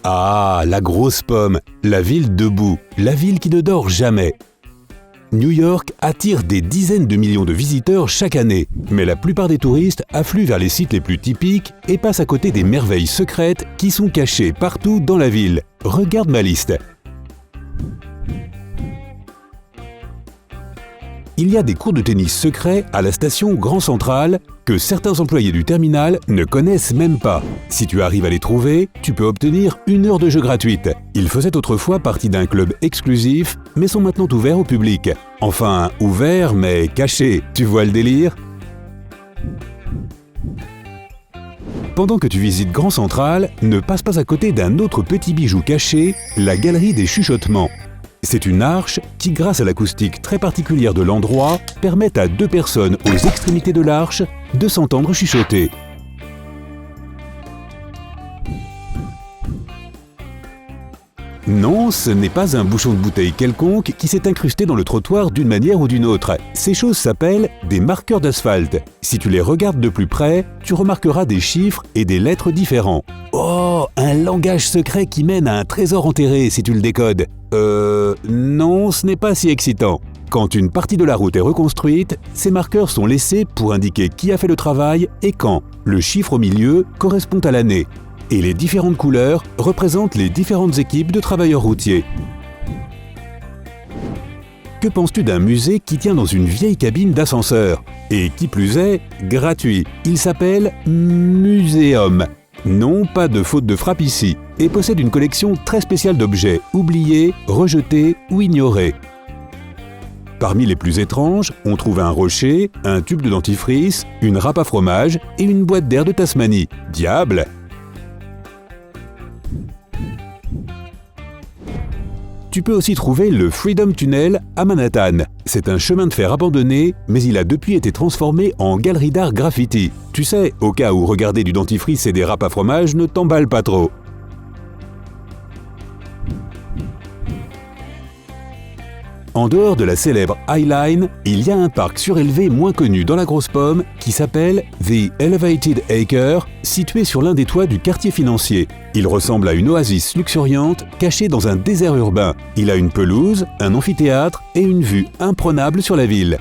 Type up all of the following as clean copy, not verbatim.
Ah, la grosse pomme, la ville debout, la ville qui ne dort jamais. New York attire des dizaines de millions de visiteurs chaque année, mais la plupart des touristes affluent vers les sites les plus typiques et passent à côté des merveilles secrètes qui sont cachées partout dans la ville. Regarde ma liste. Il y a des cours de tennis secrets à la station Grand Central que certains employés du terminal ne connaissent même pas. Si tu arrives à les trouver, tu peux obtenir 1 heure de jeu gratuite. Ils faisaient autrefois partie d'un club exclusif, mais sont maintenant ouverts au public. Enfin, ouverts mais cachés, tu vois le délire ? Pendant que tu visites Grand Central, ne passe pas à côté d'un autre petit bijou caché, la galerie des chuchotements. C'est une arche qui, grâce à l'acoustique très particulière de l'endroit, permet à 2 personnes aux extrémités de l'arche de s'entendre chuchoter. Non, ce n'est pas un bouchon de bouteille quelconque qui s'est incrusté dans le trottoir d'une manière ou d'une autre. Ces choses s'appellent des marqueurs d'asphalte. Si tu les regardes de plus près, tu remarqueras des chiffres et des lettres différents. Oh, un langage secret qui mène à un trésor enterré si tu le décodes. Non, ce n'est pas si excitant. Quand une partie de la route est reconstruite, ces marqueurs sont laissés pour indiquer qui a fait le travail et quand. Le chiffre au milieu correspond à l'année. Et les différentes couleurs représentent les différentes équipes de travailleurs routiers. Que penses-tu d'un musée qui tient dans une vieille cabine d'ascenseur? Et qui plus est, gratuit. Il s'appelle Muséum. Non, pas de faute de frappe ici, et possède une collection très spéciale d'objets oubliés, rejetés ou ignorés. Parmi les plus étranges, on trouve un rocher, un tube de dentifrice, une râpe à fromage et une boîte d'air de Tasmanie. Diable! Tu peux aussi trouver le Freedom Tunnel à Manhattan. C'est un chemin de fer abandonné, mais il a depuis été transformé en galerie d'art graffiti. Tu sais, au cas où regarder du dentifrice et des râpes à fromage ne t'emballe pas trop. En dehors de la célèbre High Line, il y a un parc surélevé moins connu dans la Grosse Pomme qui s'appelle The Elevated Acre, situé sur l'un des toits du quartier financier. Il ressemble à une oasis luxuriante cachée dans un désert urbain. Il a une pelouse, un amphithéâtre et une vue imprenable sur la ville.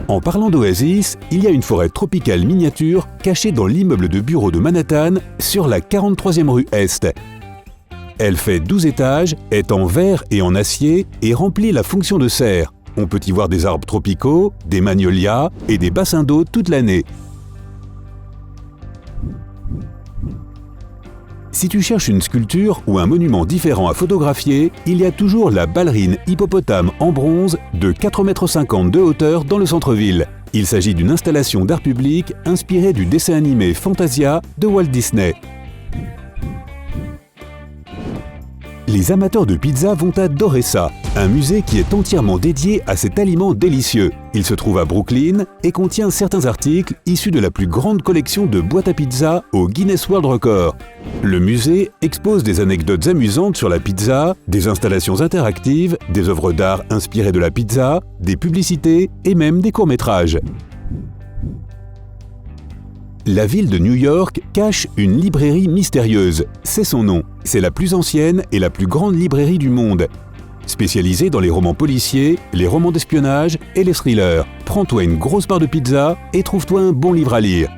En parlant d'oasis, il y a une forêt tropicale miniature cachée dans l'immeuble de bureaux de Manhattan sur la 43e rue Est. Elle fait 12 étages, est en verre et en acier et remplit la fonction de serre. On peut y voir des arbres tropicaux, des magnolias et des bassins d'eau toute l'année. Si tu cherches une sculpture ou un monument différent à photographier, il y a toujours la ballerine hippopotame en bronze de 4,50 m de hauteur dans le centre-ville. Il s'agit d'une installation d'art public inspirée du dessin animé Fantasia de Walt Disney. Les amateurs de pizza vont adorer ça, un musée qui est entièrement dédié à cet aliment délicieux. Il se trouve à Brooklyn et contient certains articles issus de la plus grande collection de boîtes à pizza au Guinness World Record. Le musée expose des anecdotes amusantes sur la pizza, des installations interactives, des œuvres d'art inspirées de la pizza, des publicités et même des courts-métrages. La ville de New York cache une librairie mystérieuse. C'est son nom. C'est la plus ancienne et la plus grande librairie du monde. Spécialisée dans les romans policiers, les romans d'espionnage et les thrillers. Prends-toi une grosse part de pizza et trouve-toi un bon livre à lire.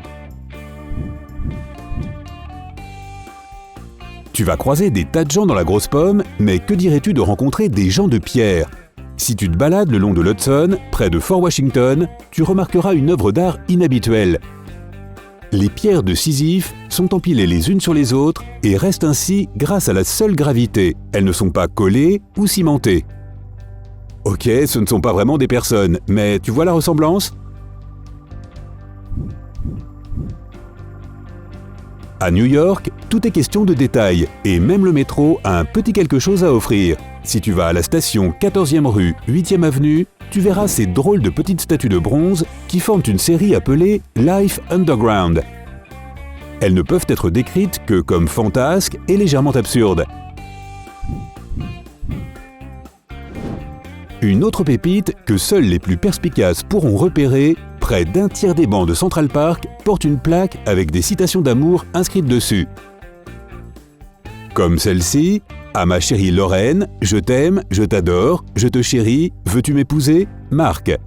Tu vas croiser des tas de gens dans la Grosse Pomme, mais que dirais-tu de rencontrer des gens de pierre? Si tu te balades le long de l'Hudson, près de Fort Washington, tu remarqueras une œuvre d'art inhabituelle. Les pierres de Sisyphe sont empilées les unes sur les autres et restent ainsi grâce à la seule gravité. Elles ne sont pas collées ou cimentées. Ok, ce ne sont pas vraiment des personnes, mais tu vois la ressemblance? À New York, tout est question de détails, et même le métro a un petit quelque chose à offrir. Si tu vas à la station 14e rue, 8e avenue, tu verras ces drôles de petites statues de bronze qui forment une série appelée Life Underground. Elles ne peuvent être décrites que comme fantasques et légèrement absurdes. Une autre pépite que seuls les plus perspicaces pourront repérer, près d'un tiers des bancs de Central Park portent une plaque avec des citations d'amour inscrites dessus. Comme celle-ci, « À ma chérie Lorraine, je t'aime, je t'adore, je te chéris, veux-tu m'épouser, Marc ?»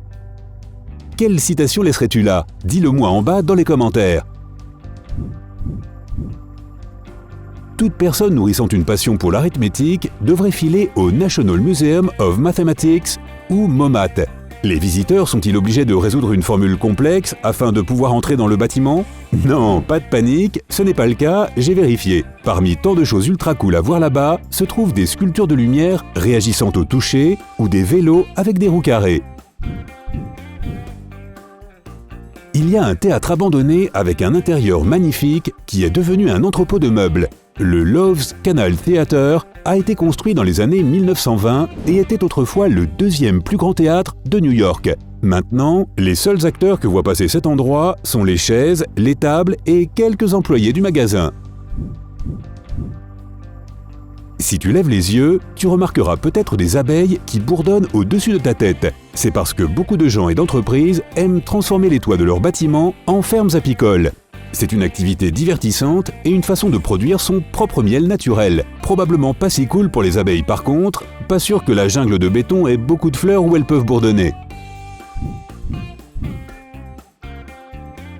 Quelle citation laisserais-tu là? Dis-le moi en bas dans les commentaires. Toute personne nourrissant une passion pour l'arithmétique devrait filer au National Museum of Mathematics ou MoMath. Les visiteurs sont-ils obligés de résoudre une formule complexe afin de pouvoir entrer dans le bâtiment? Non, pas de panique, ce n'est pas le cas, j'ai vérifié. Parmi tant de choses ultra cool à voir là-bas, se trouvent des sculptures de lumière réagissant au toucher ou des vélos avec des roues carrées. Il y a un théâtre abandonné avec un intérieur magnifique qui est devenu un entrepôt de meubles. Le Loves Canal Theatre a été construit dans les années 1920 et était autrefois le deuxième plus grand théâtre de New York. Maintenant, les seuls acteurs que voit passer cet endroit sont les chaises, les tables et quelques employés du magasin. Si tu lèves les yeux, tu remarqueras peut-être des abeilles qui bourdonnent au-dessus de ta tête. C'est parce que beaucoup de gens et d'entreprises aiment transformer les toits de leurs bâtiments en fermes apicoles. C'est une activité divertissante et une façon de produire son propre miel naturel. Probablement pas si cool pour les abeilles par contre, pas sûr que la jungle de béton ait beaucoup de fleurs où elles peuvent bourdonner.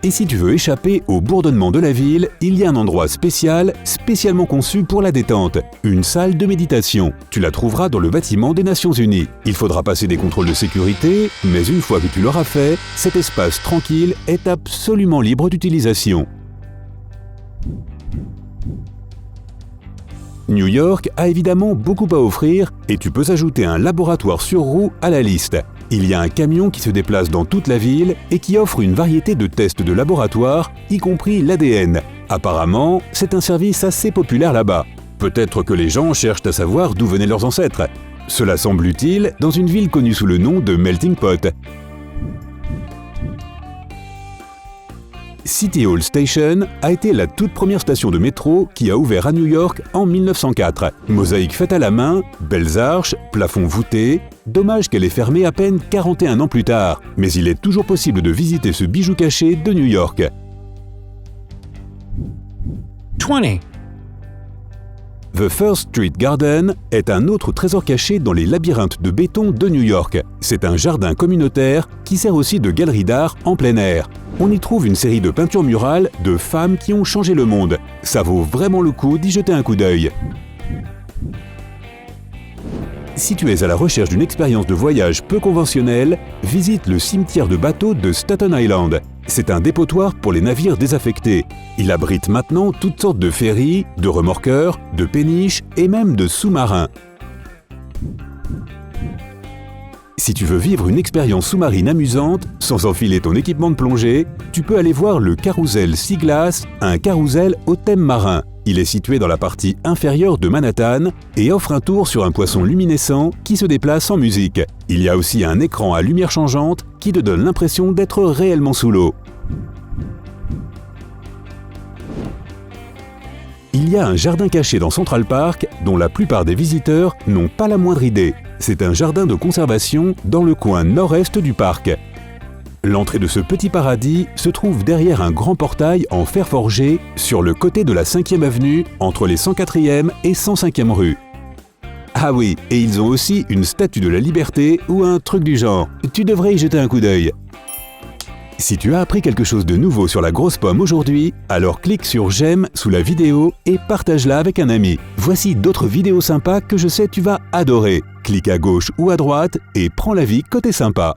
Et si tu veux échapper au bourdonnement de la ville, il y a un endroit spécial, spécialement conçu pour la détente, une salle de méditation. Tu la trouveras dans le bâtiment des Nations Unies. Il faudra passer des contrôles de sécurité, mais une fois que tu l'auras fait, cet espace tranquille est absolument libre d'utilisation. New York a évidemment beaucoup à offrir et tu peux ajouter un laboratoire sur roue à la liste. Il y a un camion qui se déplace dans toute la ville et qui offre une variété de tests de laboratoire, y compris l'ADN. Apparemment, c'est un service assez populaire là-bas. Peut-être que les gens cherchent à savoir d'où venaient leurs ancêtres. Cela semble utile dans une ville connue sous le nom de Melting Pot. City Hall Station a été la toute première station de métro qui a ouvert à New York en 1904. Mosaïque faite à la main, belles arches, plafond voûté. Dommage qu'elle ait fermé à peine 41 ans plus tard, mais il est toujours possible de visiter ce bijou caché de New York. 20. The First Street Garden est un autre trésor caché dans les labyrinthes de béton de New York. C'est un jardin communautaire qui sert aussi de galerie d'art en plein air. On y trouve une série de peintures murales de femmes qui ont changé le monde. Ça vaut vraiment le coup d'y jeter un coup d'œil. Si tu es à la recherche d'une expérience de voyage peu conventionnelle, visite le cimetière de bateaux de Staten Island. C'est un dépotoir pour les navires désaffectés. Il abrite maintenant toutes sortes de ferries, de remorqueurs, de péniches et même de sous-marins. Si tu veux vivre une expérience sous-marine amusante, sans enfiler ton équipement de plongée, tu peux aller voir le Carousel Sea Glass, un carrousel au thème marin. Il est situé dans la partie inférieure de Manhattan et offre un tour sur un poisson luminescent qui se déplace en musique. Il y a aussi un écran à lumière changeante qui te donne l'impression d'être réellement sous l'eau. Il y a un jardin caché dans Central Park dont la plupart des visiteurs n'ont pas la moindre idée. C'est un jardin de conservation dans le coin nord-est du parc. L'entrée de ce petit paradis se trouve derrière un grand portail en fer forgé sur le côté de la 5e avenue entre les 104e et 105e rues. Ah oui, et ils ont aussi une statue de la liberté ou un truc du genre. Tu devrais y jeter un coup d'œil. Si tu as appris quelque chose de nouveau sur la grosse pomme aujourd'hui, alors clique sur j'aime sous la vidéo et partage-la avec un ami. Voici d'autres vidéos sympas que je sais tu vas adorer. Clique à gauche ou à droite et prends la vie côté sympa.